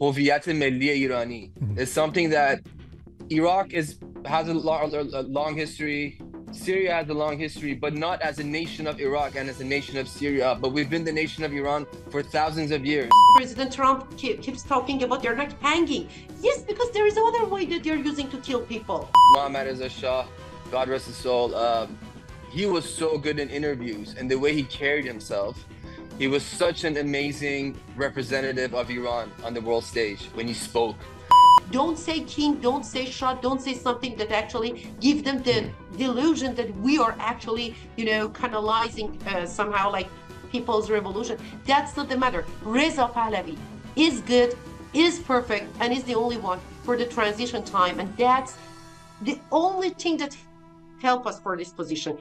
هویت ملی ایرانی is something that Iraq has a long history. Syria has a long history, but not as a nation of Iraq and as a nation of Syria. But we've been the nation of Iran for thousands of years. President Trump keeps talking about they're not hanging. Yes, because there is another way that they're using to kill people. Mohammad Reza Shah, God rest his soul, he was so good in interviews and the way he carried himself. He was such an amazing representative of Iran on the world stage when he spoke. Don't say king, don't say Shah, don't say something that actually give them the delusion that we are actually, canalizing somehow like people's revolution. That's not the matter. Reza Pahlavi is good, is perfect, and is the only one for the transition time. And that's the only thing that help us for this position.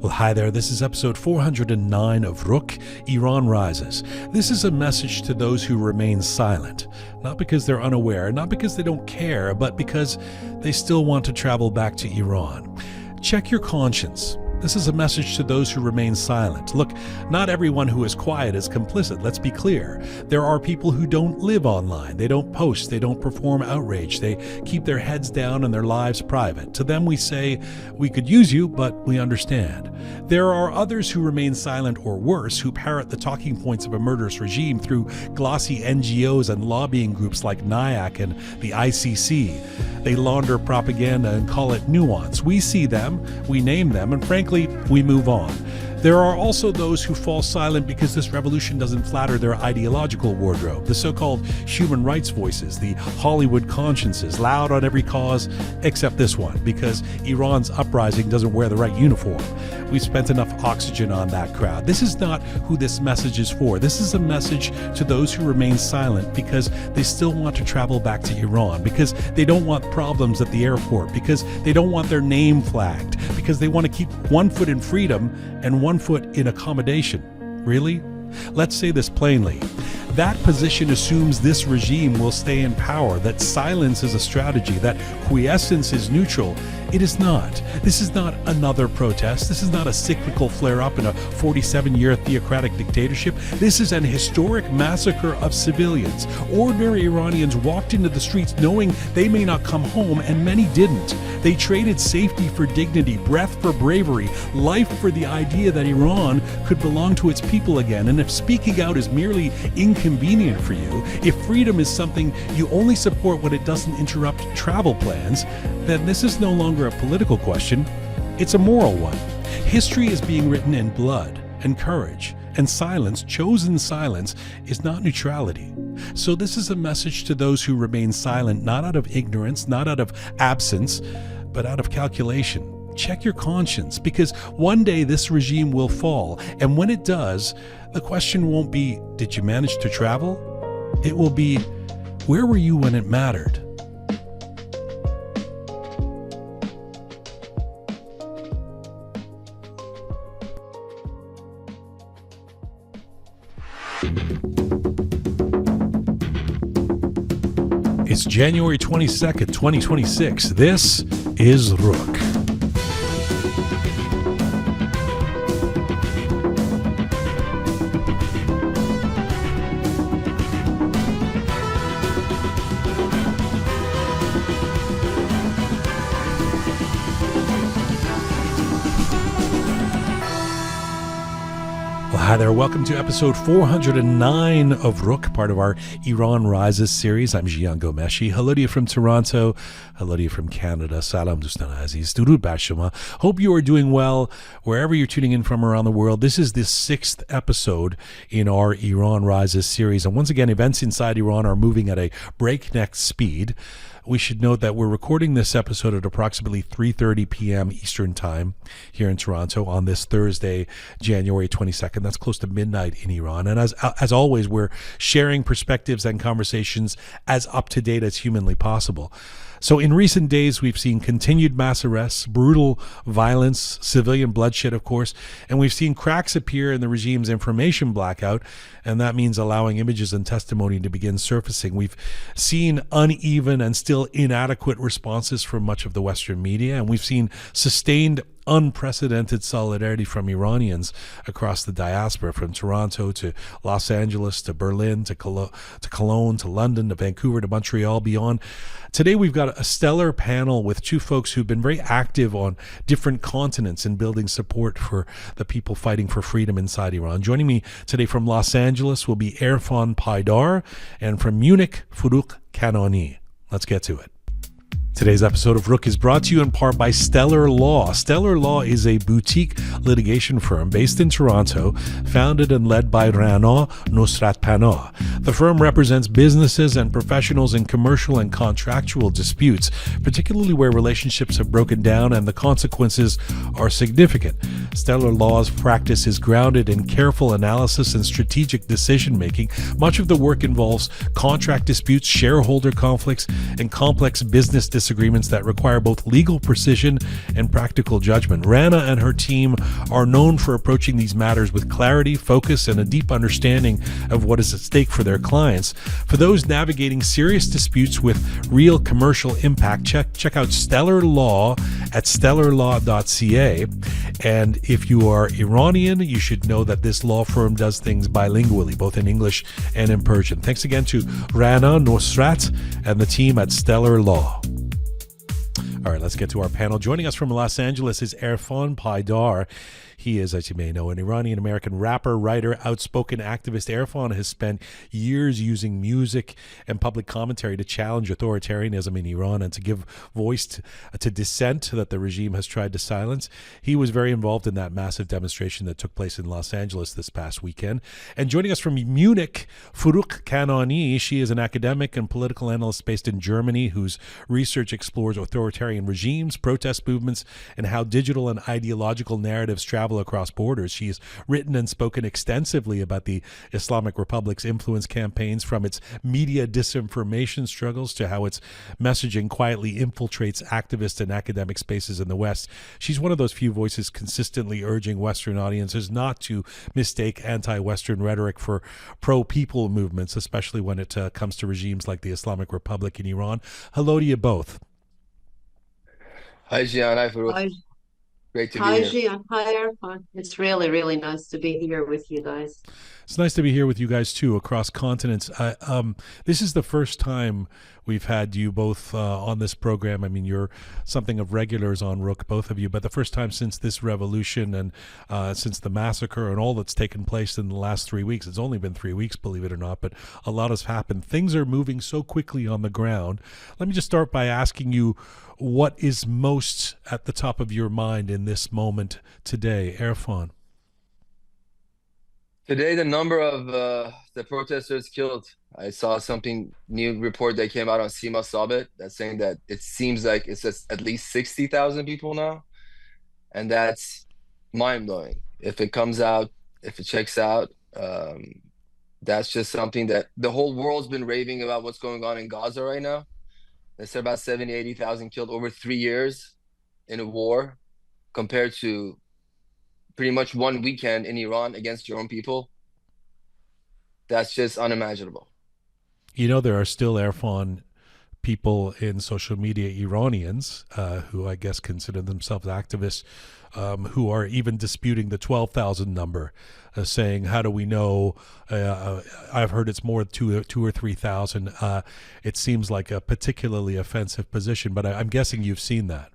Well, hi there. This is episode 409 of Roqe, Iran Rises. This is a message to those who remain silent, not because they're unaware, not because they don't care, but because they still want to travel back to Iran. Check your conscience. This is a message to those who remain silent. Look, not everyone who is quiet is complicit, let's be clear. There are people who don't live online. They don't post. They don't perform outrage. They keep their heads down and their lives private. To them we say, we could use you, but we understand. There are others who remain silent or worse, who parrot the talking points of a murderous regime through glossy NGOs and lobbying groups like NIAC and the ICC. They launder propaganda and call it nuance. We see them, we name them, and frankly, we move on. There are also those who fall silent because this revolution doesn't flatter their ideological wardrobe, the so-called human rights voices, the Hollywood consciences, loud on every cause except this one, because Iran's uprising doesn't wear the right uniform. We've spent enough oxygen on that crowd. This is not who this message is for. This is a message to those who remain silent because they still want to travel back to Iran, because they don't want problems at the airport, because they don't want their name flagged, because they want to keep one foot in freedom and one foot in accommodation. Really? Let's say this plainly. That position assumes this regime will stay in power, that silence is a strategy, that quiescence is neutral. It is not. This is not another protest. This is not a cyclical flare-up in a 47-year theocratic dictatorship. This is an historic massacre of civilians. Ordinary Iranians walked into the streets knowing they may not come home, and many didn't. They traded safety for dignity, breath for bravery, life for the idea that Iran could belong to its people again. And if speaking out is merely inconvenient for you, if freedom is something you only support when it doesn't interrupt travel plans, then this is no longer a political question, it's a moral one. History is being written in blood and courage, and silence, chosen silence, is not neutrality. So this is a message to those who remain silent, not out of ignorance, not out of absence, but out of calculation. Check your conscience, because one day this regime will fall, and when it does, the question won't be, did you manage to travel? It will be, where were you when it mattered? It's January 22nd, 2026. This is Roqe. Hi there, welcome to episode 409 of Roqe, part of our Iran Rises series. I'm Jian Ghomeshi. Hello to you from Toronto. Hello to you from Canada. Salam dostan aziz. Durud bar shoma. Hope you are doing well wherever you're tuning in from around the world. This is the 6th episode in our Iran Rises series. And once again, events inside Iran are moving at a breakneck speed. We should note that we're recording this episode at approximately 3:30 p.m. Eastern Time here in Toronto on this Thursday, January 22nd. That's close to midnight in Iran. And as always, we're sharing perspectives and conversations as up-to-date as humanly possible. So in recent days, we've seen continued mass arrests, brutal violence, civilian bloodshed, of course, and we've seen cracks appear in the regime's information blackout, and that means allowing images and testimony to begin surfacing. We've seen uneven and still inadequate responses from much of the Western media, and we've seen sustained unprecedented solidarity from Iranians across the diaspora, from Toronto to Los Angeles to Berlin to Cologne to London to Vancouver to Montreal, beyond. Today we've got a stellar panel with two folks who've been very active on different continents in building support for the people fighting for freedom inside Iran. Joining me today from Los Angeles will be Erfan Paydar, and from Munich, Forouq Canaani. Let's get to it. Today's episode of Roqe is brought to you in part by Stellar Law. Stellar Law is a boutique litigation firm based in Toronto, founded and led by Rana Nusrat Panoh. The firm represents businesses and professionals in commercial and contractual disputes, particularly where relationships have broken down and the consequences are significant. Stellar Law's practice is grounded in careful analysis and strategic decision-making. Much of the work involves contract disputes, shareholder conflicts, and complex business disagreements that require both legal precision and practical judgment. Rana and her team are known for approaching these matters with clarity, focus, and a deep understanding of what is at stake for their clients. For those navigating serious disputes with real commercial impact, check out Stellar Law at stellarlaw.ca. And if you are Iranian, you should know that this law firm does things bilingually, both in English and in Persian. Thanks again to Rana Nusrat and the team at Stellar Law. All right, let's get to our panel. Joining us from Los Angeles is Erfan Paydar. He is, as you may know, an Iranian-American rapper, writer, outspoken activist. Erfan has spent years using music and public commentary to challenge authoritarianism in Iran and to give voice to dissent that the regime has tried to silence. He was very involved in that massive demonstration that took place in Los Angeles this past weekend. And joining us from Munich, Forouq Canaani. She is an academic and political analyst based in Germany whose research explores authoritarian regimes, protest movements, and how digital and ideological narratives travel across borders. She has written and spoken extensively about the Islamic Republic's influence campaigns, from its media disinformation struggles to how its messaging quietly infiltrates activist and academic spaces in the West. She's one of those few voices consistently urging Western audiences not to mistake anti-Western rhetoric for pro-people movements, especially when it comes to regimes like the Islamic Republic in Iran. Hello to you both. Hi, Jian. Hi, Forouq. Hi, Great to be hi, here. Jian. Hi, Erfan. It's really, really nice to be here with you guys. It's nice to be here with you guys too, across continents. This is the first time we've had you both on this program. I mean, you're something of regulars on Roqe, both of you, but the first time since this revolution and since the massacre and all that's taken place in the last 3 weeks. It's only been 3 weeks, believe it or not, but a lot has happened. Things are moving so quickly on the ground. Let me just start by asking you, what is most at the top of your mind in this moment today, Erfan? Today, the number of the protesters killed. I saw something new report that came out on Sima Sabit that's saying that it seems like it's just at least 60,000 people now, and that's mind-blowing. If it comes out, if it checks out, that's just something that the whole world's been raving about what's going on in Gaza right now. They said about 70, 80,000 killed over 3 years in a war, compared to pretty much one weekend in Iran against your own people. That's just unimaginable. You know, there are still, Erfan, people in social media, Iranians, who I guess consider themselves activists, who are even disputing the 12,000 number, saying, how do we know? I've heard it's more 2 or 3,000. It seems like a particularly offensive position, but I'm guessing you've seen that.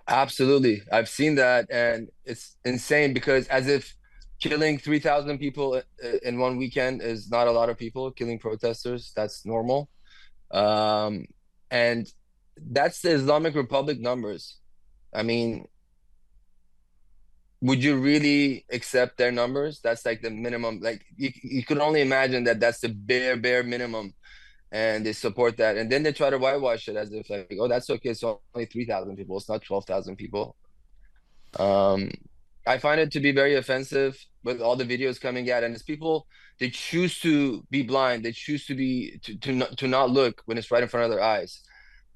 Absolutely. I've seen that, and it's insane because as if killing 3,000 people in one weekend is not a lot of people, killing protesters, that's normal. And that's the Islamic Republic numbers. I mean, would you really accept their numbers? That's like the minimum. Like you could only imagine that that's the bare minimum, and they support that. And then they try to whitewash it as if like, oh, that's okay. It's only 3,000 people. It's not 12,000 people. I find it to be very offensive with all the videos coming out, and it's people, they choose to be blind. They choose to not look when it's right in front of their eyes.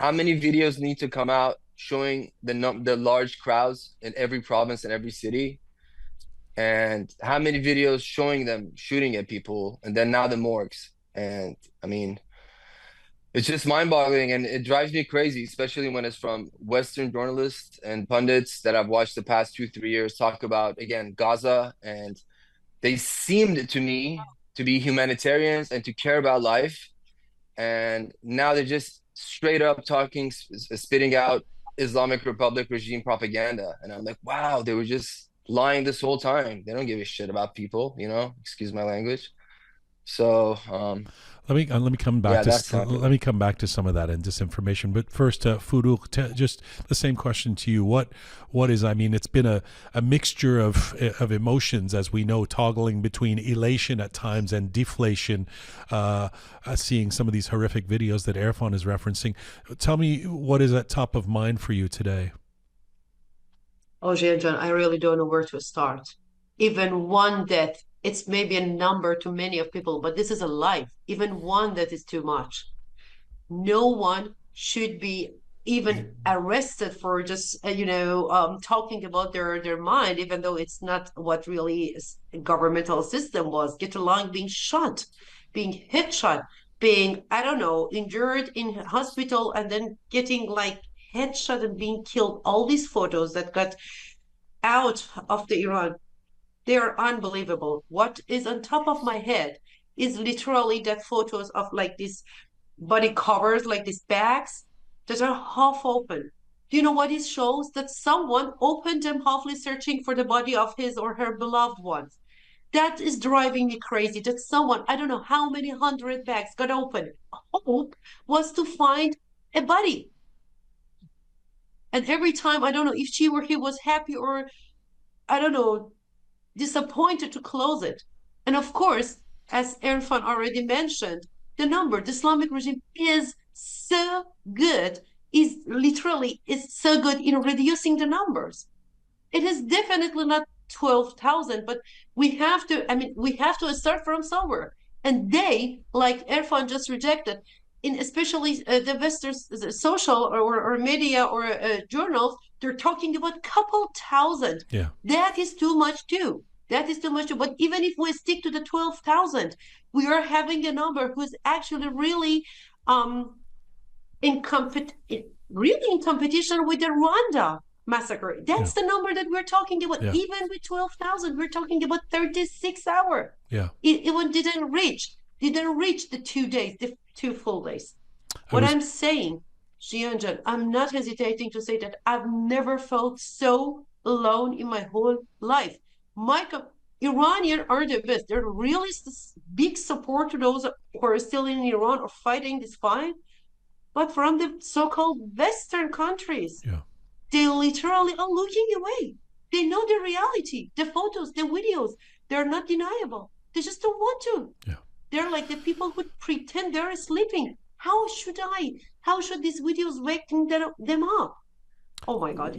How many videos need to come out showing the large crowds in every province and every city? And how many videos showing them shooting at people, and then now the morgues? And I mean, It's just mind-boggling, and it drives me crazy, especially when it's from Western journalists and pundits that I've watched the past 2, 3 years talk about, again, Gaza, and they seemed to me to be humanitarians and to care about life. And now they're just straight up talking, spitting out Islamic Republic regime propaganda. And I'm like, wow, they were just lying this whole time. They don't give a shit about people, excuse my language. So, let me come back yeah, to that's happening. let me come back to some of that and disinformation. But first, Forouq, just the same question to you. What is? I mean, it's been a mixture of emotions, as we know, toggling between elation at times and deflation. Seeing some of these horrific videos that Erfan is referencing. Tell me, what is at top of mind for you today? Oh, Jian, I really don't know where to start. Even one death, it's maybe a number to many of people, but this is a life. Even one death is too much. No one should be even arrested for just talking about their mind, even though it's not what really governmental system was. Get along being shot, being hit shot, being, I don't know, injured in hospital, and then getting like headshot and being killed. All these photos that got out of the Iran, they are unbelievable. What is on top of my head is literally that photos of like these body covers, like these bags that are half open. Do you know what it shows? That someone opened them halfly searching for the body of his or her beloved ones. That is driving me crazy. That someone, I don't know how many hundred bags got open. Hope was to find a body. And every time, I don't know if she or he was happy or, I don't know, disappointed to close it. And of course, as Erfan already mentioned, the Islamic regime is so good, is so good in reducing the numbers. It is definitely not 12,000, but we have to start from somewhere. And they, like Erfan just rejected, in especially the Western social or media or journals, they're talking about couple thousand. Yeah. That is too much too. That is too much too. But even if we stick to the 12,000, we are having a number who's actually really in really in competition with the Rwanda massacre. That's the number that we're talking about. Yeah. Even with 12,000, we're talking about 36 hours. Yeah. It didn't reach the 2 days, the 2 full days. What I'm saying, Jian, I'm not hesitating to say that I've never felt so alone in my whole life. Iranian are the best. They're really big support to those who are still in Iran or fighting this fight. But from the so-called Western countries, they literally are looking away. They know the reality, the photos, the videos. They're not deniable. They just don't want to. Yeah. They're like the people who pretend they're sleeping. How should these videos wake them up? Oh my God, I've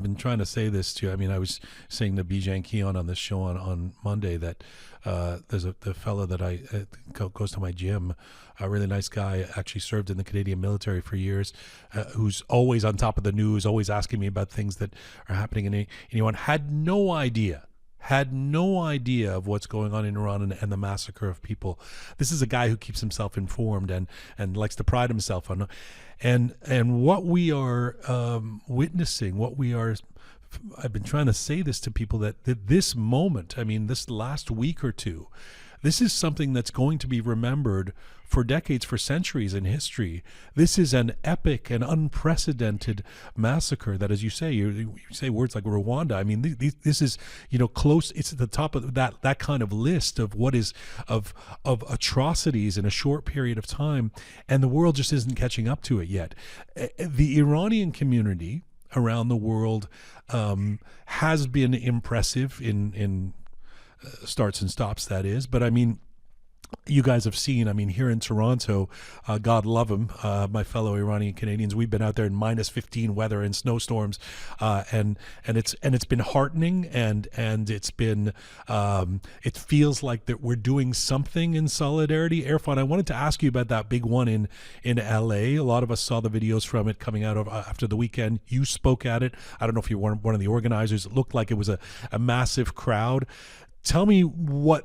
been trying to say this too. I mean, I was saying to Jian Ghomeshi on this show on Monday that there's the fellow that goes to my gym, a really nice guy, actually served in the Canadian military for years, who's always on top of the news, always asking me about things that are happening in Iran. Had no idea of what's going on in Iran and the massacre of people. This is a guy who keeps himself informed and likes to pride himself on. And what we are witnessing, I've been trying to say this to people, that this moment, I mean, this last week or two, this is something that's going to be remembered for decades, for centuries in history. This is an epic and unprecedented massacre that, as you say, you say words like Rwanda. I mean, this is, close. It's at the top of that kind of list of what is of atrocities in a short period of time, and the world just isn't catching up to it yet. The Iranian community around the world has been impressive in starts and stops, that is. But I mean, you guys have seen, I mean, here in Toronto, God love them, my fellow Iranian Canadians, we've been out there in -15 weather and snowstorms, and it's been heartening, and it's been it feels like that we're doing something in solidarity. Erfan, I wanted to ask you about that big one in LA. A lot of us saw the videos from it coming out of after the weekend. You spoke at it. I don't know if you were one of the organizers. It looked like it was a massive crowd. Tell me what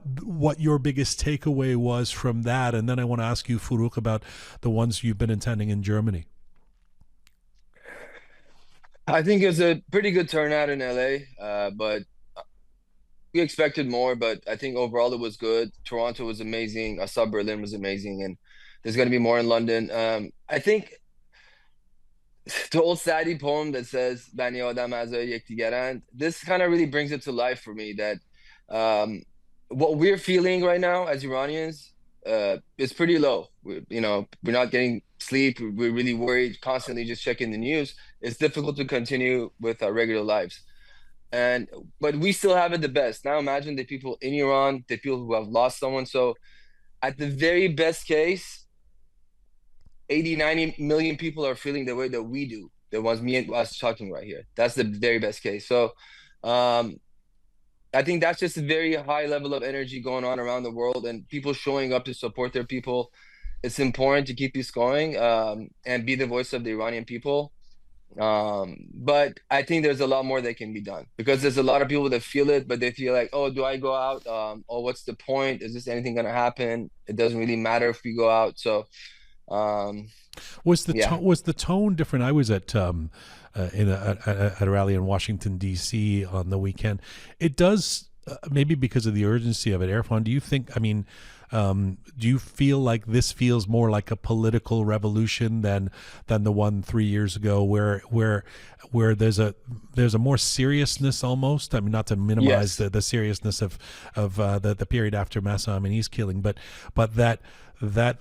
your biggest takeaway was from that, and then I want to ask you, Forouq, about the ones you've been attending in Germany. I think it was a pretty good turnout in LA, but we expected more. But I think overall it was good. Toronto was amazing. I saw Berlin was amazing, and there's going to be more in London. I think the old Sadi poem that says "Bani Adam Azay Yektigerand," this kind of really brings it to life for me that um, what we're feeling right now as Iranians is pretty low. We're not getting sleep. We're really worried, constantly just checking the news. It's difficult to continue with our regular lives. But we still have it the best. Now imagine the people in Iran, the people who have lost someone. So at the very best case, 80, 90 million people are feeling the way that we do. The ones me and us talking right here. That's the very best case. So um, I think that's just a very high level of energy going on around the world and people showing up to support their people. It's important to keep this going and be the voice of the Iranian people. But I think there's a lot more that can be done because there's a lot of people that feel it, but they feel like, oh, do I go out? Oh, what's the point? Is this anything going to happen? It doesn't really matter if we go out. So was the tone different? I was at at a rally in Washington D.C. on the weekend. It does maybe because of the urgency of it. Erfan, do you think? I mean, do you feel like this feels more like a political revolution than the one 3 years ago, where there's a more seriousness almost? I mean, not to minimize the seriousness of the period after Mahsa Amini's killing, but that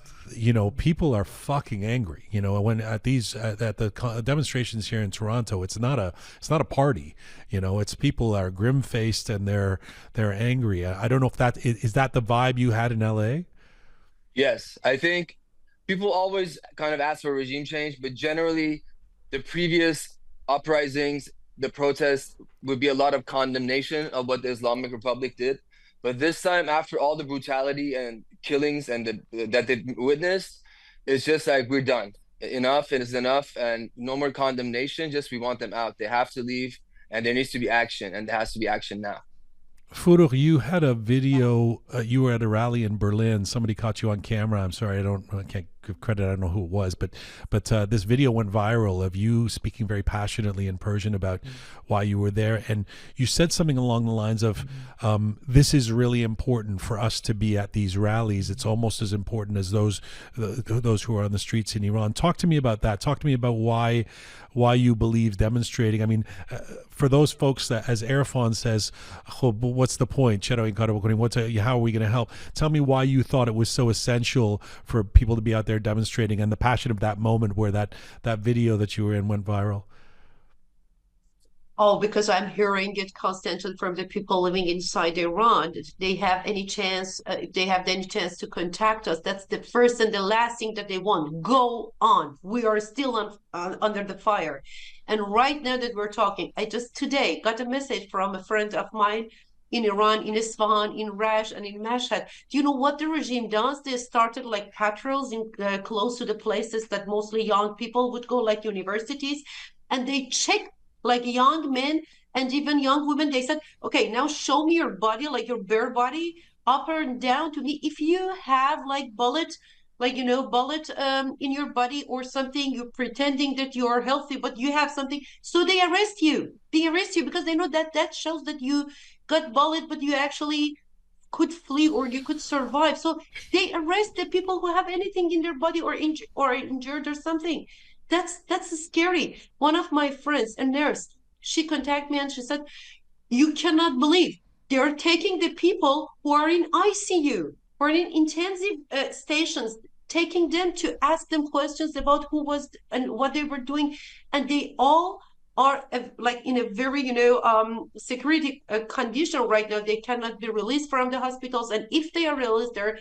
people are fucking angry. When at the demonstrations here in Toronto, it's not a party. It's people are grim faced and they're angry. I don't know if that is that the vibe you had in LA. Yes, I think people always kind of ask for regime change, but generally the previous uprisings, the protests would be a lot of condemnation of what the Islamic Republic did. But this time, after all the brutality and killings that they witnessed, it's just like we're done. Enough is enough, and no more condemnation. Just we want them out. They have to leave, and there needs to be action, and there has to be action now. Forouq, you had a video. You were at a rally in Berlin. Somebody caught you on camera. I'm sorry, I can't give credit. I don't know who it was, but this video went viral of you speaking very passionately in Persian about why you were there, and you said something along the lines of, "This is really important for us to be at these rallies. It's almost as important as those who are on the streets in Iran." Talk to me about that. Talk to me about why you believe demonstrating. I mean, for those folks that, as Erfan says, what's the point? How are we going to help? Tell me why you thought it was so essential for people to be out there demonstrating and the passion of that moment where that video that you were in went viral. Oh, because I'm hearing it constantly from the people living inside Iran. If they have any chance, if they have any chance to contact us, that's the first and the last thing that they want. Go on. We are still under the fire. And right now that we're talking, I just today got a message from a friend of mine in Iran, in Isfahan, in Rash, and in Mashhad. Do you know what the regime does? They started like patrols in close to the places that mostly young people would go, like universities, and they check like young men and even young women. They said, okay, now show me your body, like your bare body, up and down to me. If you have like bullet in your body or something, you're pretending that you are healthy, but you have something. So they arrest you. They arrest you because they know that shows that you got bullet, but you actually could flee or you could survive. So they arrest the people who have anything in their body or injured or something. That's scary. One of my friends, a nurse, she contacted me and she said, you cannot believe they're taking the people who are in ICU, who are in intensive stations, taking them to ask them questions about who was and what they were doing. And they all are like in a very, security condition right now. They cannot be released from the hospitals. And if they are released, they're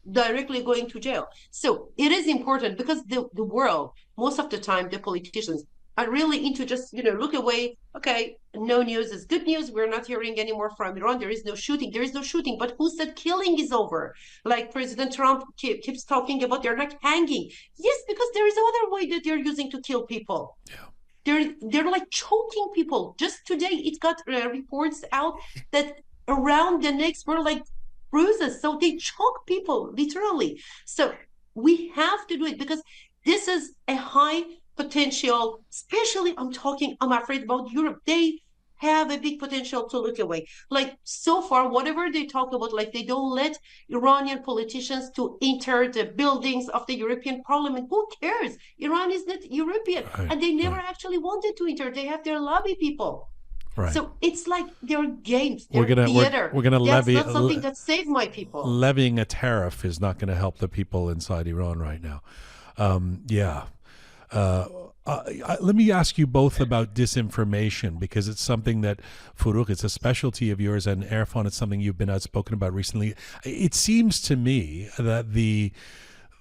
directly going to jail. So it is important because the world, most of the time, the politicians are really into just, look away. Okay, no news is good news. We're not hearing anymore from Iran. There is no shooting. There is no shooting. But who said killing is over? Like President Trump keeps talking about they're not hanging. Yes, because there is another way that they're using to kill people. Yeah. They're like choking people. Just today, it got reports out that around the necks were like bruises. So they choke people, literally. So we have to do it because this is a high potential, especially I'm afraid about Europe. They have a big potential to look away. Like so far, whatever they talk about, like they don't let Iranian politicians to enter the buildings of the European Parliament. Who cares? Iran is not European, and they never actually wanted to enter. They have their lobby people. Right. So it's like their games, their We're gonna theater. we're gonna That's levy not something that saved my people. Levying a tariff is not going to help the people inside Iran right now. Let me ask you both about disinformation, because it's something that, Forouq, it's a specialty of yours, and Erfan, it's something you've been outspoken about recently. It seems to me that the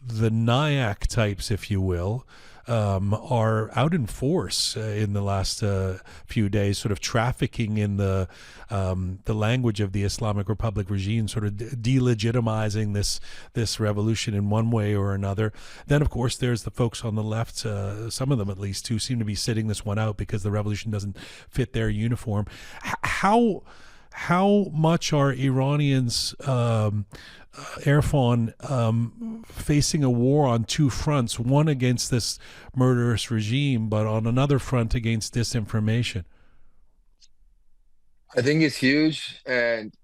NIAC types, if you will, are out in force in the last few days, sort of trafficking in the language of the Islamic Republic regime, sort of delegitimizing this revolution in one way or another. Then, of course, there's the folks on the left, some of them at least, who seem to be sitting this one out because the revolution doesn't fit their uniform. How much are Iranians, Erfan, facing a war on two fronts, one against this murderous regime, but on another front against disinformation? I think it's huge, and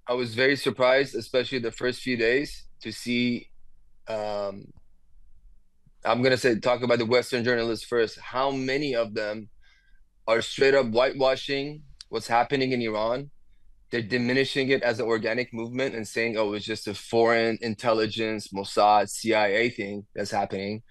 I was very surprised, especially the first few days, to see, I'm going to talk about the Western journalists first, how many of them are straight up whitewashing what's happening in Iran. They're diminishing it as an organic movement and saying, oh, it's just a foreign intelligence, Mossad, CIA thing that's happening.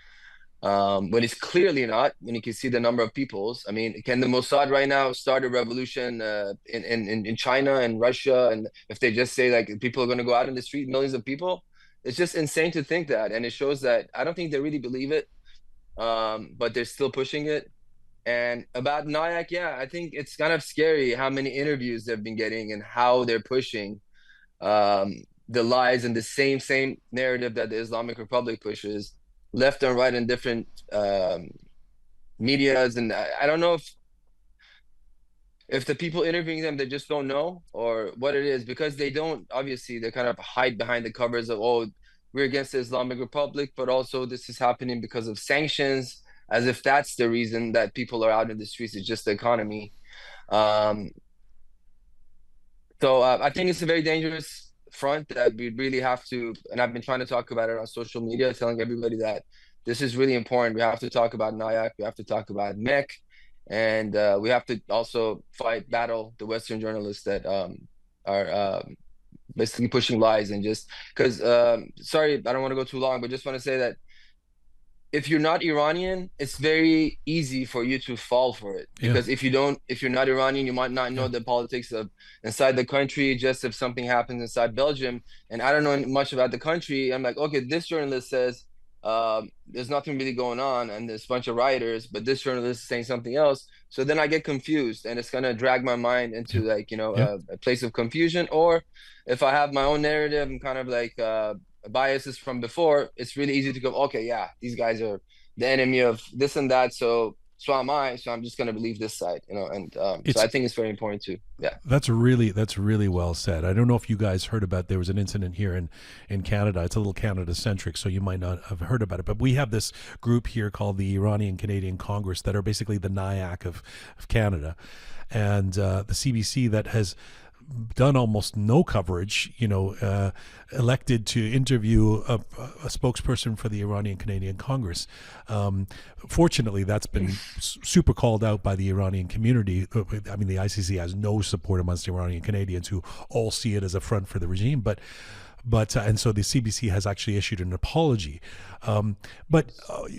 When it's clearly not, when you can see the number of peoples. I mean, can the Mossad right now start a revolution in China and Russia? And if they just say like people are going to go out in the street, millions of people, it's just insane to think that. And it shows that I don't think they really believe it, but they're still pushing it. And about NIAC, yeah, I think it's kind of scary how many interviews they've been getting and how they're pushing the lies and the same narrative that the Islamic Republic pushes, left and right in different medias. And I don't know if the people interviewing them, they just don't know or what it is, because they don't, obviously, they kind of hide behind the covers of, oh, we're against the Islamic Republic, but also this is happening because of sanctions, as if that's the reason that people are out in the streets. It's just the economy. So I think it's a very dangerous front that we really have to, and I've been trying to talk about it on social media, telling everybody that this is really important. We have to talk about NIAC, we have to talk about MEC, and we have to also battle the Western journalists that are basically pushing lies. And just because, sorry, I don't want to go too long, but just want to say that if you're not Iranian, it's very easy for you to fall for it. Because if you're not Iranian, you might not know the politics of inside the country. Just if something happens inside Belgium, and I don't know much about the country, I'm like, okay, this journalist says there's nothing really going on and there's a bunch of rioters, but this journalist is saying something else. So then I get confused, and it's gonna drag my mind into like, a place of confusion. Or if I have my own narrative and kind of like biases from before, it's really easy to go, okay, yeah, these guys are the enemy of this and that, so am I, so I'm just going to believe this side, and so I think it's very important too. Yeah, that's really well said. I don't know if you guys heard about, there was an incident here in Canada. It's a little Canada centric, so you might not have heard about it, but we have this group here called the Iranian Canadian Congress that are basically the NIAC of Canada, and the CBC that has done almost no coverage, elected to interview a spokesperson for the Iranian Canadian Congress. Fortunately, that's been super called out by the Iranian community. I mean, the ICC has no support amongst Iranian Canadians, who all see it as a front for the regime, but and so the CBC has actually issued an apology. But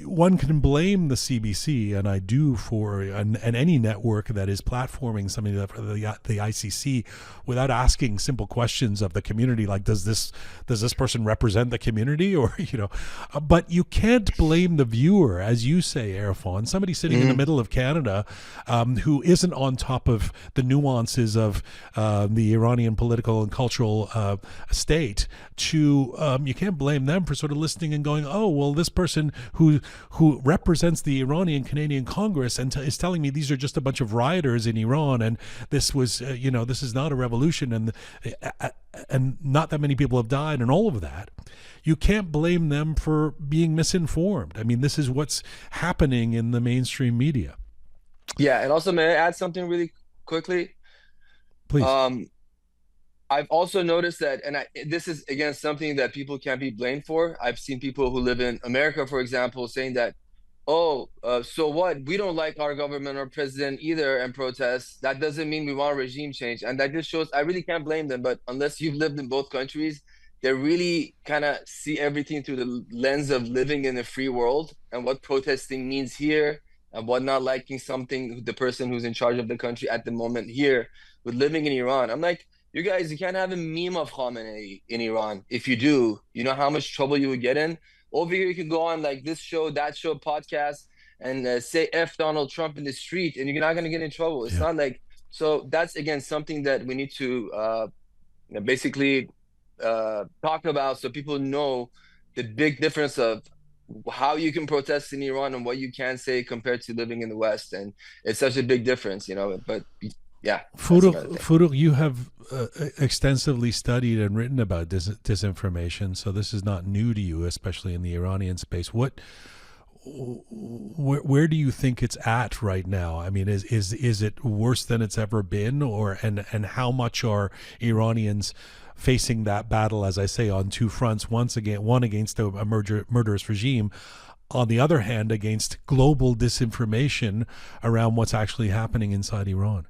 one can blame the CBC, and I do, for and any network that is platforming something for the ICC without asking simple questions of the community, like does this person represent the community, or but you can't blame the viewer, as you say, Erfan, somebody sitting in the middle of Canada, who isn't on top of the nuances of the Iranian political and cultural state. to you can't blame them for sort of listening and going, oh well, this person who represents the Iranian Canadian Congress and is telling me these are just a bunch of rioters in Iran, and this was this is not a revolution, and not that many people have died, and all of that. You can't blame them for being misinformed. I mean, this is what's happening in the mainstream media. Yeah, and also, may I add something really quickly? Please. I've also noticed that, and this is, again, something that people can't be blamed for. I've seen people who live in America, for example, saying that, so what? We don't like our government or president either and protest. That doesn't mean we want regime change. And that just shows, I really can't blame them, but unless you've lived in both countries, they really kind of see everything through the lens of living in a free world and what protesting means here and what not liking something, the person who's in charge of the country at the moment here with living in Iran. I'm like, you guys, you can't have a meme of Khamenei in Iran. If you do, you know how much trouble you would get in? Over here, you can go on like this show, that show, podcast, and say F Donald Trump in the street, and you're not going to get in trouble. It's not like, so that's, again, something that we need to basically talk about so people know the big difference of how you can protest in Iran and what you can say compared to living in the West. And it's such a big difference, but yeah. Forouq, you have extensively studied and written about disinformation, so this is not new to you, especially in the Iranian space. Where do you think it's at right now? I mean, is it worse than it's ever been, and how much are Iranians facing that battle, as I say, on two fronts? One against a murderous regime, on the other hand, against global disinformation around what's actually happening inside Iran.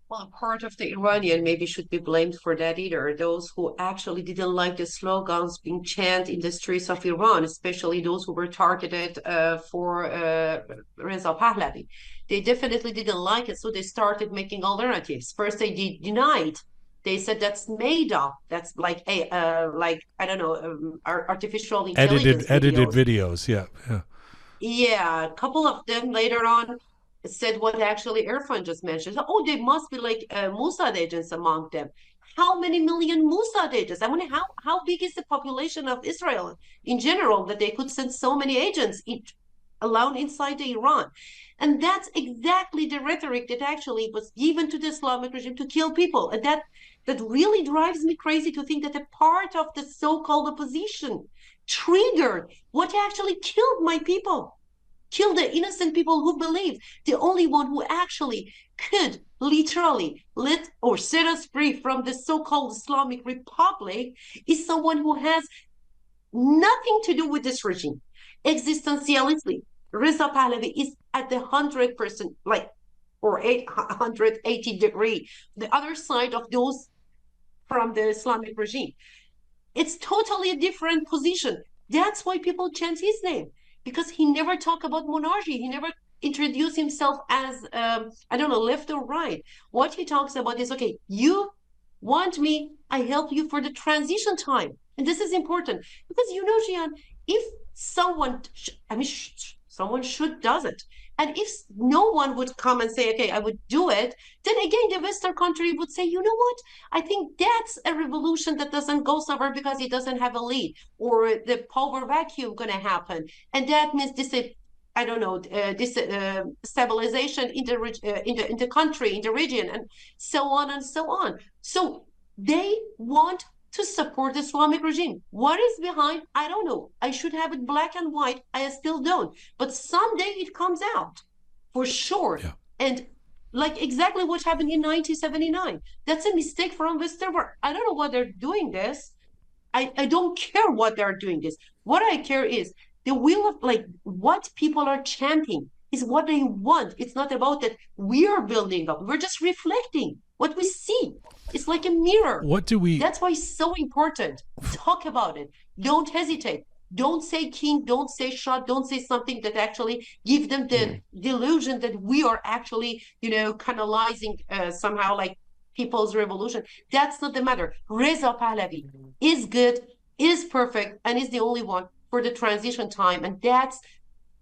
Well, part of the Iranian maybe should be blamed for that either. Those who actually didn't like the slogans being chanted in the streets of Iran, especially those who were targeted for Reza Pahlavi. They definitely didn't like it, so they started making alternatives. First, they denied. They said that's made up. That's like I don't know, artificial intelligence edited videos. Yeah. A couple of them later on said what actually Erfan just mentioned. Oh, they must be like Mossad agents among them. How many million Mossad agents? I wonder how big is the population of Israel in general that they could send so many agents allowed inside the Iran. And that's exactly the rhetoric that actually was given to the Islamic regime to kill people. And that really drives me crazy to think that a part of the so-called opposition triggered what actually killed my people. Kill the innocent people who believed. The only one who actually could literally set us free from the so-called Islamic Republic is someone who has nothing to do with this regime. Existentialistically, Reza Pahlavi is at the 100%, or 880 degree, the other side of those from the Islamic regime. It's totally a different position. That's why people chant his name. Because he never talked about monarchy. He never introduced himself as, left or right. What he talks about is, okay, you want me, I help you for the transition time. And this is important. Because, Jian, if someone should does it. And if no one would come and say, okay, I would do it, then again, the Western country would say, you know what? I think that's a revolution that doesn't go somewhere because it doesn't have a lead, or the power vacuum going to happen. And that means stabilization in the country, in the region, and so on and so on. So they want to support the Islamic regime. What is behind? I don't know. I should have it black and white. I still don't. But someday it comes out, for sure. Yeah. And like exactly what happened in 1979. That's a mistake from Western world. I don't know why they're doing this. I don't care what they're doing this. What I care is the will of what people are chanting is what they want. It's not about that we are building up. We're just reflecting what we see. It's like a mirror. That's why it's so important. Talk about it. Don't hesitate. Don't say king, don't say shah, don't say something that actually give them the delusion that we are actually, canalizing somehow people's revolution. That's not the matter. Reza Pahlavi is good, is perfect, and is the only one for the transition time. And that's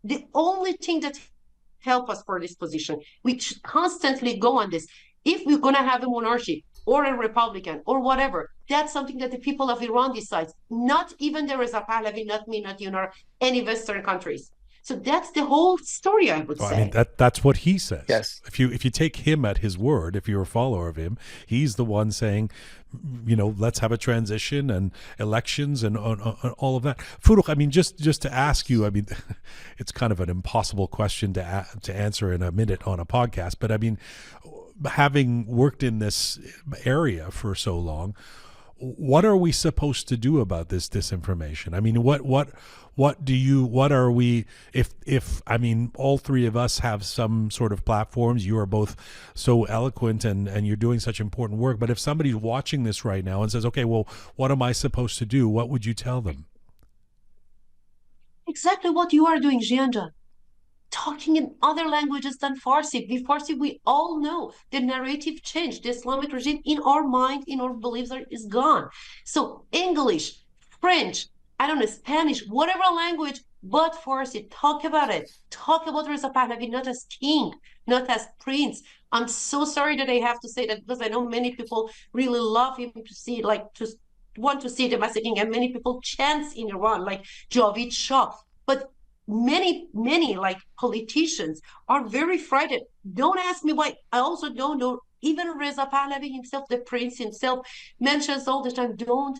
the only thing that help us for this position. We should constantly go on this. If we're going to have a monarchy, or a Republican or whatever. That's something that the people of Iran decides, not even the Reza Pahlavi, not me, not you, nor any Western countries. So that's the whole story, I would Well, say. I mean, that's what he says. Yes. If you take him at his word, if you're a follower of him, he's the one saying, let's have a transition and elections and all of that. Forouq, I mean, just to ask you, I mean, it's kind of an impossible question to answer in a minute on a podcast, but I mean, having worked in this area for so long, what are we supposed to do about this disinformation? I mean, what are we, if I mean, all three of us have some sort of platforms, you are both so eloquent and you're doing such important work, but if somebody's watching this right now and says, okay, well, what am I supposed to do? What would you tell them? Exactly what you are doing, Jian. Talking in other languages than Farsi. Farsi, we all know the narrative changed. The Islamic regime in our mind, in our beliefs is gone. So English, French, I don't know, Spanish, whatever language, but Farsi, talk about it. Talk about Reza Pahlavi, not as king, not as prince. I'm so sorry that I have to say that, because I know many people really love him to see, like, to want to see the massacring, and many people chant in Iran, like Javid Shah. But many like politicians are very frightened. Don't ask me why. I also don't know. Even Reza Pahlavi himself, the prince himself, mentions all the time, don't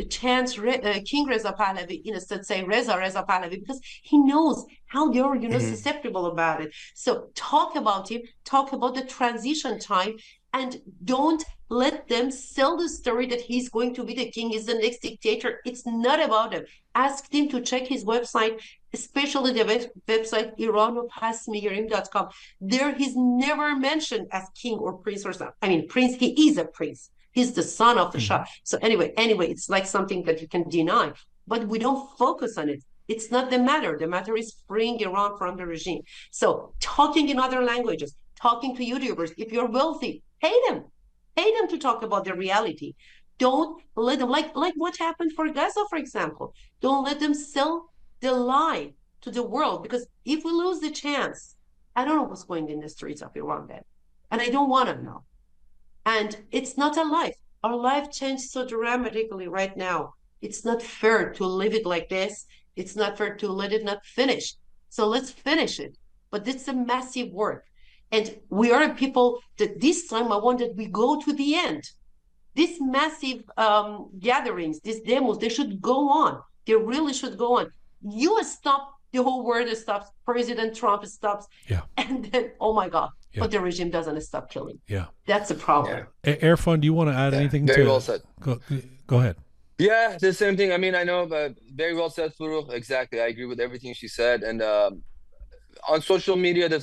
chant King Reza Pahlavi, instead say Reza Pahlavi, because he knows how they're susceptible about it. So talk about him, talk about the transition time, and don't let them sell the story that he's going to be the king, he's the next dictator. It's not about him. Ask him to check his website, especially the website iranopasmigerim.com. There he's never mentioned as king or prince or something. I mean, prince, he is a prince. He's the son of the Shah. So anyway, it's like something that you can deny, but we don't focus on it. It's not the matter. The matter is freeing Iran from the regime. So talking in other languages, talking to YouTubers. If you're wealthy, pay them to talk about the reality. Don't let them, like what happened for Gaza, for example. Don't let them sell the lie to the world, because if we lose the chance, I don't know what's going in the streets of Iran then, and I don't want to know. And it's not a life. Our life changed so dramatically right now. It's not fair to live it like this. It's not fair to let it not finish. So let's finish it. But it's a massive work. And we are people that this time I want that we go to the end. These massive gatherings, these demos, they should go on. They really should go on. You stop, the whole world stops, President Trump stops, and then, oh my God, but the regime doesn't stop killing. Yeah. That's a problem. Erfan, do you want to add anything very to? Well said. Go ahead. Yeah, the same thing. I mean, I know, but very well said, Forouq. Exactly. I agree with everything she said. And on social media, we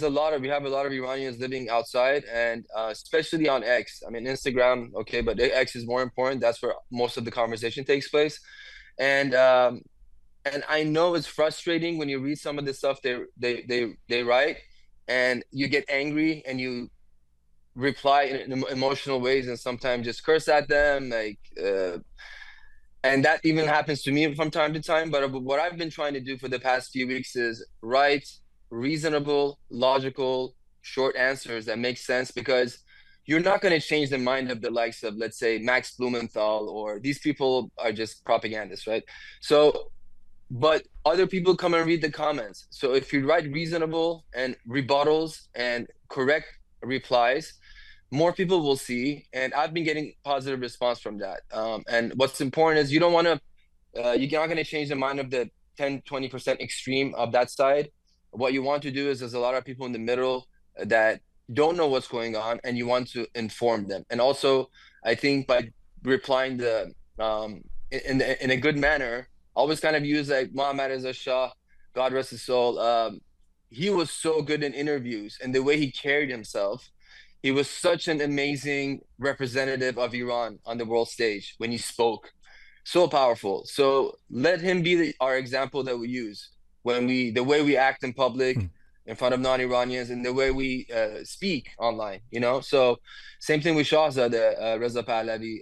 have a lot of Iranians living outside, and especially on X. I mean, Instagram, okay, but X is more important. That's where most of the conversation takes place. And I know it's frustrating when you read some of the stuff they write, and you get angry and you reply in emotional ways, and sometimes just curse at them, like. And that even happens to me from time to time. But what I've been trying to do for the past few weeks is write reasonable, logical, short answers that make sense, because you're not going to change the mind of the likes of, let's say, Max Blumenthal, or these people are just propagandists, right? So, but other people come and read the comments. So if you write reasonable and rebuttals and correct replies, more people will see, and I've been getting positive response from that. And what's important is you don't want to, you're not going to change the mind of the 10-20% extreme of that side. What you want to do is there's a lot of people in the middle that don't know what's going on, and you want to inform them. And also, I think by replying in a good manner, always kind of use like Mohammad Reza Shah, God rest his soul. He was so good in interviews, and the way he carried himself. He was such an amazing representative of Iran on the world stage when he spoke. So powerful. So let him be our example that we use when the way we act in public, in front of non-Iranians, and the way we speak online, So same thing with Shahzadeh Reza Pahlavi.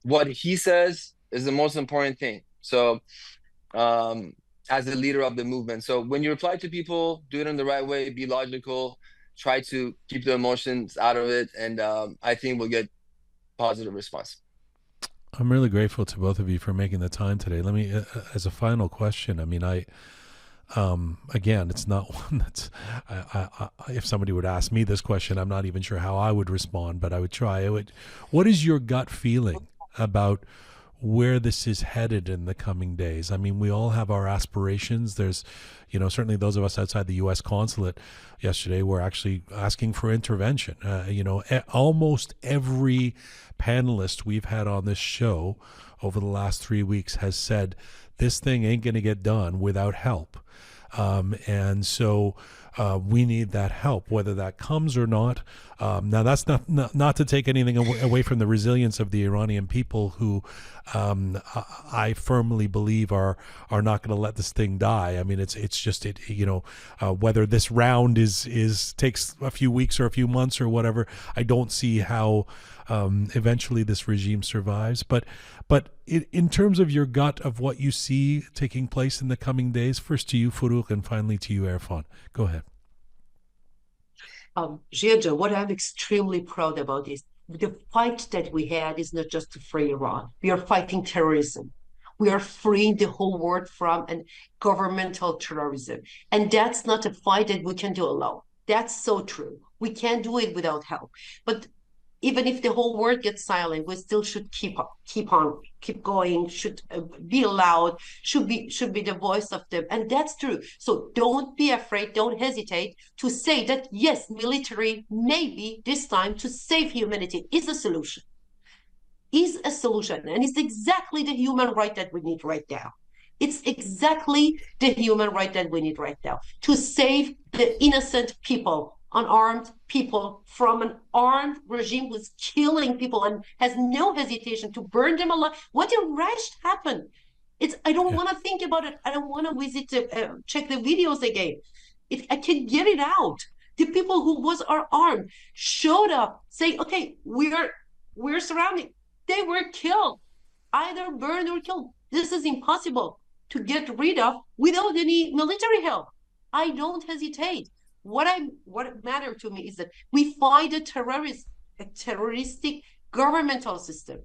What he says is the most important thing. So as the leader of the movement. So when you reply to people, do it in the right way, be logical, try to keep the emotions out of it, and I think we'll get positive response. I'm really grateful to both of you for making the time today. Let me, as a final question, I mean, again, it's not one that's, if somebody would ask me this question, I'm not even sure how I would respond, but I would try. What is your gut feeling about where this is headed in the coming days? I mean, we all have our aspirations. There's, certainly those of us outside the U.S. consulate yesterday were actually asking for intervention. Almost every panelist we've had on this show over the last 3 weeks has said this thing ain't going to get done without help. And so we need that help, whether that comes or not. Now, that's not to take anything away from the resilience of the Iranian people, who I firmly believe are not going to let this thing die. I mean, it's just whether this round takes a few weeks or a few months or whatever. I don't see how eventually this regime survives. But in terms of your gut of what you see taking place in the coming days, first to you, Forouq, and finally to you, Erfan. Go ahead. Jian, what I'm extremely proud about is the fight that we had is not just to free Iran. We are fighting terrorism. We are freeing the whole world from an governmental terrorism. And that's not a fight that we can do alone. That's so true. We can't do it without help. But even if the whole world gets silent, we still should keep going, should be loud, should be the voice of them. And that's true. So don't be afraid, don't hesitate to say that, yes, military maybe this time to save humanity is a solution. And it's exactly the human right that we need right now. It's exactly the human right that we need right now to save the innocent people, unarmed people from an armed regime who's killing people and has no hesitation to burn them alive. What a rash happened. I don't want to think about it. I don't want to visit check the videos again. I can get it out. The people who are armed showed up saying, okay, we're surrounded. They were killed, either burned or killed. This is impossible to get rid of without any military help. I don't hesitate. What matters to me is that we find a terroristic governmental system.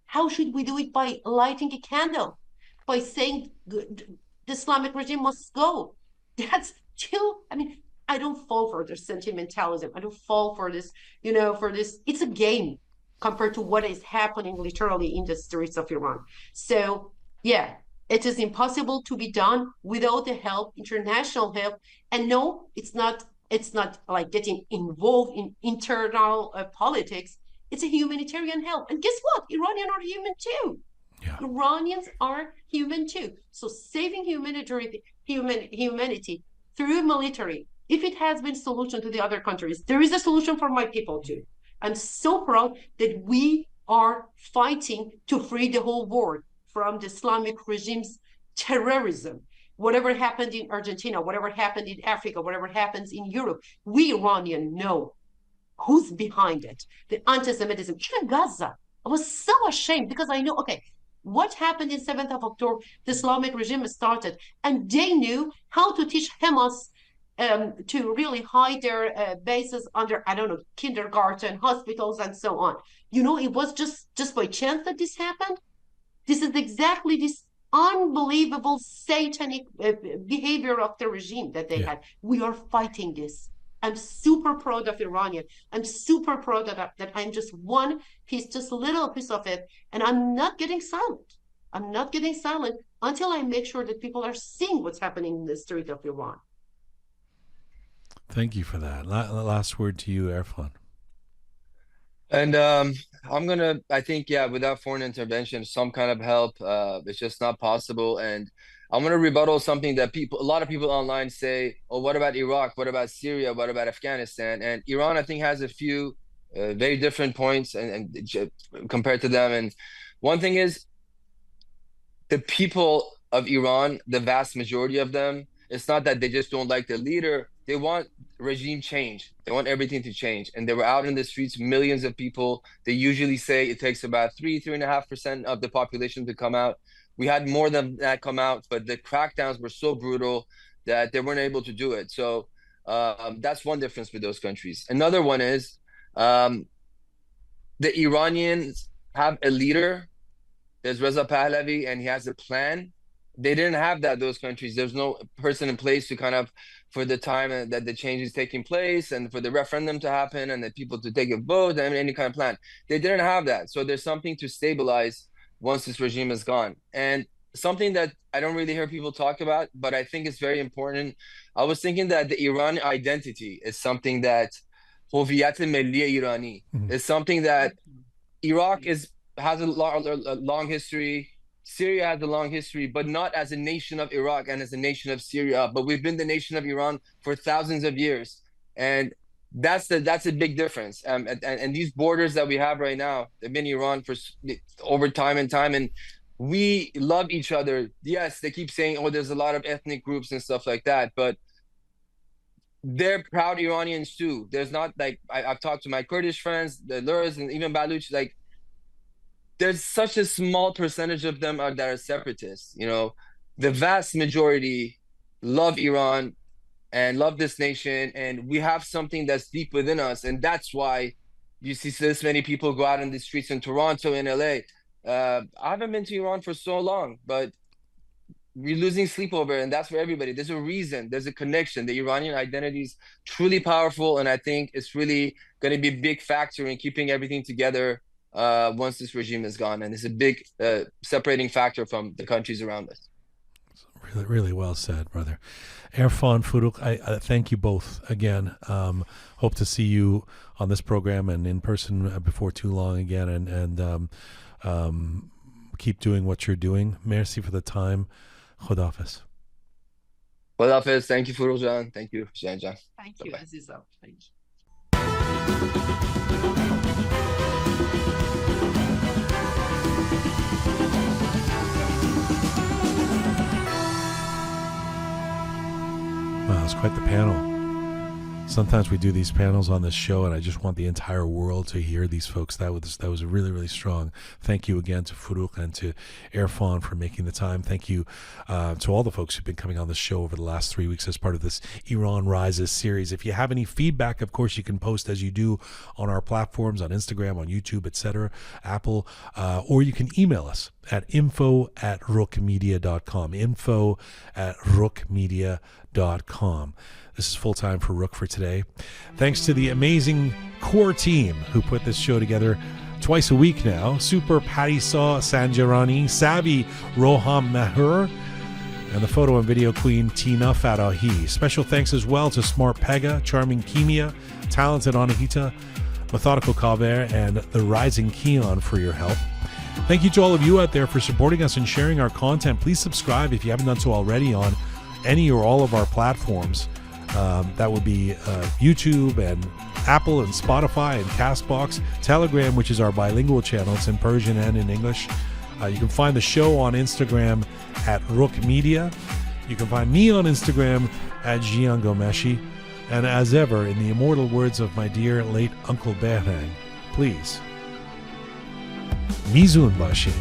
How should we do it? By lighting a candle, by saying the Islamic regime must go. That's still, I don't fall for this sentimentalism. I don't fall for this, for this. It's a game compared to what is happening literally in the streets of Iran. So, yeah, it is impossible to be done without the help, international help. And no, it's not like getting involved in internal politics. It's a humanitarian help. And guess what? Iranians are human too. Yeah. Iranians are human too. So saving humanity through military, if it has been solution to the other countries, there is a solution for my people too. I'm so proud that we are fighting to free the whole world from the Islamic regime's terrorism. Whatever happened in Argentina, whatever happened in Africa, whatever happens in Europe, we Iranians know who's behind it. The anti-Semitism, even Gaza. I was so ashamed because I know, okay, what happened in 7th of October, the Islamic regime started, and they knew how to teach Hamas to really hide their bases under, I don't know, kindergarten, hospitals, and so on. It was just by chance that this happened. This is exactly this unbelievable satanic behavior of the regime that they had. We are fighting this. I'm super proud of Iranian. I'm super proud of that I'm just one piece, just a little piece of it, and I'm not getting silent. I'm not getting silent until I make sure that people are seeing what's happening in the street of Iran. Thank you for that. Last word to you, Erfan. And I think, without foreign intervention, some kind of help, it's just not possible. And I'm going to rebuttal something that a lot of people online say, oh, what about Iraq? What about Syria? What about Afghanistan? And Iran, I think, has a few very different points and compared to them. And one thing is, the people of Iran, the vast majority of them, it's not that they just don't like the leader. They want regime change. They want everything to change. And they were out in the streets, millions of people. They usually say it takes about 3.5% of the population to come out. We had more than that come out, but the crackdowns were so brutal that they weren't able to do it. So that's one difference with those countries. Another one is the Iranians have a leader. There's Reza Pahlavi, and he has a plan. They didn't have that, those countries. There's no person in place to kind of, for the time that the change is taking place and for the referendum to happen and the people to take a vote and any kind of plan. They didn't have that. So there's something to stabilize once this regime is gone. And something that I don't really hear people talk about, but I think it's very important. I was thinking that the Iran identity is something that هویت ملی ایرانی is something that Iraq has a long history. Syria has a long history, but not as a nation of Iraq and as a nation of Syria. But we've been the nation of Iran for thousands of years, and that's a big difference. And these borders that we have right now, they've been Iran for over time and time, and we love each other. Yes, they keep saying, oh, there's a lot of ethnic groups and stuff like that, but they're proud Iranians too. There's not like I've talked to my Kurdish friends, the Lurs, and even Baluch. Like, there's such a small percentage of them that are separatists. You know, the vast majority love Iran and love this nation, and we have something that's deep within us, and that's why you see this many people go out in the streets in Toronto and LA. I haven't been to Iran for so long, but we're losing sleep over it, and that's for everybody. There's a reason, there's a connection. The Iranian identity is truly powerful, and I think it's really going to be a big factor in keeping everything together once this regime is gone, and it's a big separating factor from the countries around us. Really, really well said, brother. Erfan, Forouq, I thank you both again. Hope to see you on this program and in person before too long again, and keep doing what you're doing. Merci for the time. Khodafis. Khodafis. Thank you, Forouq Jan. Thank you, Jian Jan. Thank you, Aziza. Thank you. Wow, it's quite the panel. Sometimes we do these panels on this show, and I just want the entire world to hear these folks. That was really, really strong. Thank you again to Forouq and to Erfan for making the time. Thank you to all the folks who've been coming on the show over the last 3 weeks as part of this Iran Rises series. If you have any feedback, of course, you can post as you do on our platforms, on Instagram, on YouTube, etc., Apple, or you can email us at info@roqemedia.com, info@roqemedia.com. This is Full Time for Roqe for today. Thanks to the amazing core team who put this show together twice a week now. Super Patty Saw Sanjarani, Savvy Roham Mahur, and the photo and video queen Tina Farahi. Special thanks as well to Smart Pega, Charming Kimia, Talented Anahita, Methodical Kaver, and The Rising Keon for your help. Thank you to all of you out there for supporting us and sharing our content. Please subscribe if you haven't done so already on any or all of our platforms. That would be YouTube and Apple and Spotify and CastBox, Telegram, which is our bilingual channel. It's in Persian and in English. You can find the show on Instagram at Roqe Media. You can find me on Instagram at Jian Ghomeshi. And as ever, in the immortal words of my dear late Uncle Behrang, please, Mizun Bashin.